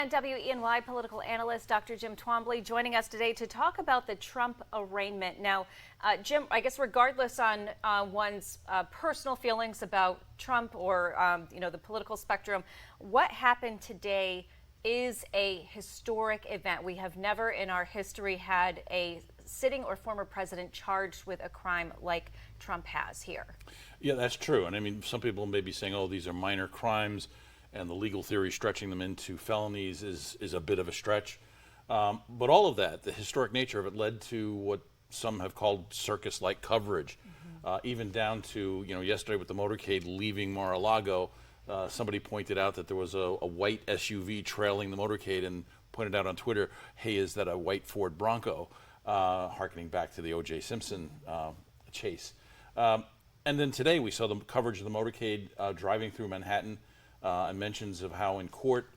And WENY Political Analyst Dr. Jim Twombly joining us today to talk about the Trump arraignment. Now, Jim, I guess regardless on one's personal feelings about Trump or the political spectrum, what happened today is a historic event. We have never in our history had a sitting or former president charged with a crime like Trump has here. Yeah, that's true. And I mean, some people may be saying, oh, these are minor crimes, and the legal theory stretching them into felonies is a bit of a stretch. But all of that, the historic nature of it, led to what some have called circus-like coverage, even down to, yesterday with the motorcade leaving Mar-a-Lago, somebody pointed out that there was a white SUV trailing the motorcade and pointed out on Twitter, hey, is that a white Ford Bronco, hearkening back to the O.J. Simpson chase. And then today we saw the coverage of the motorcade driving through Manhattan, and mentions of how in court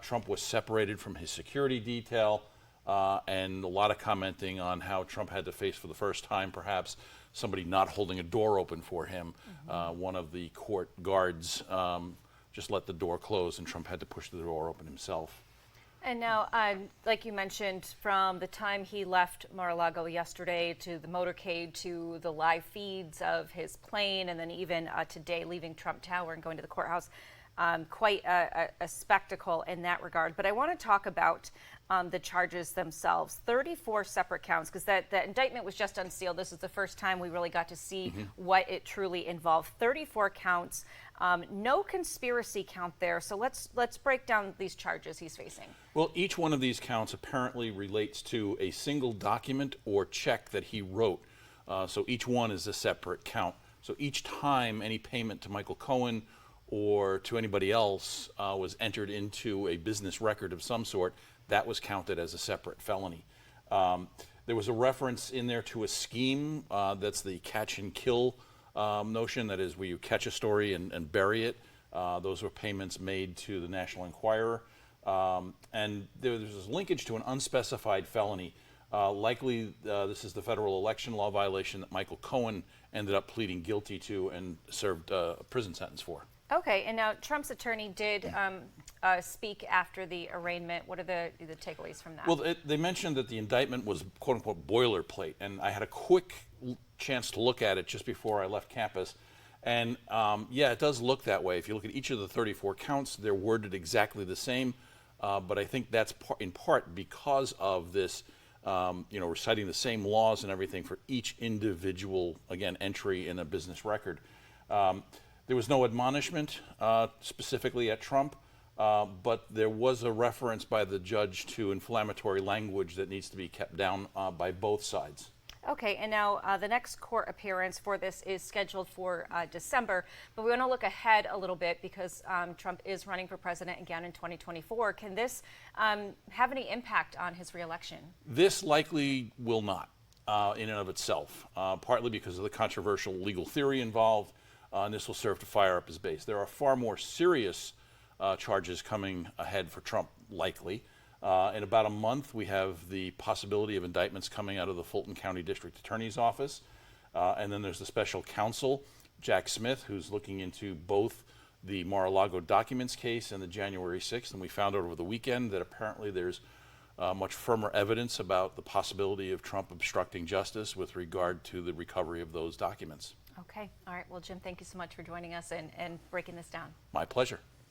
Trump was separated from his security detail, and a lot of commenting on how Trump had to face for the first time perhaps somebody not holding a door open for him. One of the court guards just let the door close and Trump had to push the door open himself. And now, like you mentioned, from the time he left Mar-a-Lago yesterday to the motorcade to the live feeds of his plane, and then even today leaving Trump Tower and going to the courthouse, quite a spectacle in that regard. But I want to talk about the charges themselves. 34 separate counts, because the indictment was just unsealed. This is the first time we really got to see what it truly involved. 34 counts, no conspiracy count there. So let's break down these charges he's facing. Well, each one of these counts apparently relates to a single document or check that he wrote. So each one is a separate count. So each time any payment to Michael Cohen or to anybody else was entered into a business record of some sort, that was counted as a separate felony. There was a reference in there to a scheme, that's the catch and kill notion, that is where you catch a story and bury it. Those were payments made to the National Enquirer. And there's this linkage to an unspecified felony. Likely this is the federal election law violation that Michael Cohen ended up pleading guilty to and served a prison sentence for. Okay, and now Trump's attorney did speak after the arraignment. What are the takeaways from that? Well, they mentioned that the indictment was quote-unquote boilerplate, and I had a quick chance to look at it just before I left campus. And yeah, it does look that way. If you look at each of the 34 counts, they're worded exactly the same, but I think that's in part because of this, reciting the same laws and everything for each individual, again, entry in a business record. There was no admonishment specifically at Trump, but there was a reference by the judge to inflammatory language that needs to be kept down by both sides. Okay, and now the next court appearance for this is scheduled for December, but we want to look ahead a little bit because Trump is running for president again in 2024. Can this have any impact on his reelection? This likely will not in and of itself, partly because of the controversial legal theory involved. And this will serve to fire up his base. There are far more serious charges coming ahead for Trump, likely. In about a month, we have the possibility of indictments coming out of the Fulton County District Attorney's Office. And then there's the special counsel, Jack Smith, who's looking into both the Mar-a-Lago documents case and the January 6th. And we found out over the weekend that apparently there's much firmer evidence about the possibility of Trump obstructing justice with regard to the recovery of those documents. Okay. All right. Well, Jim, thank you so much for joining us and breaking this down. My pleasure.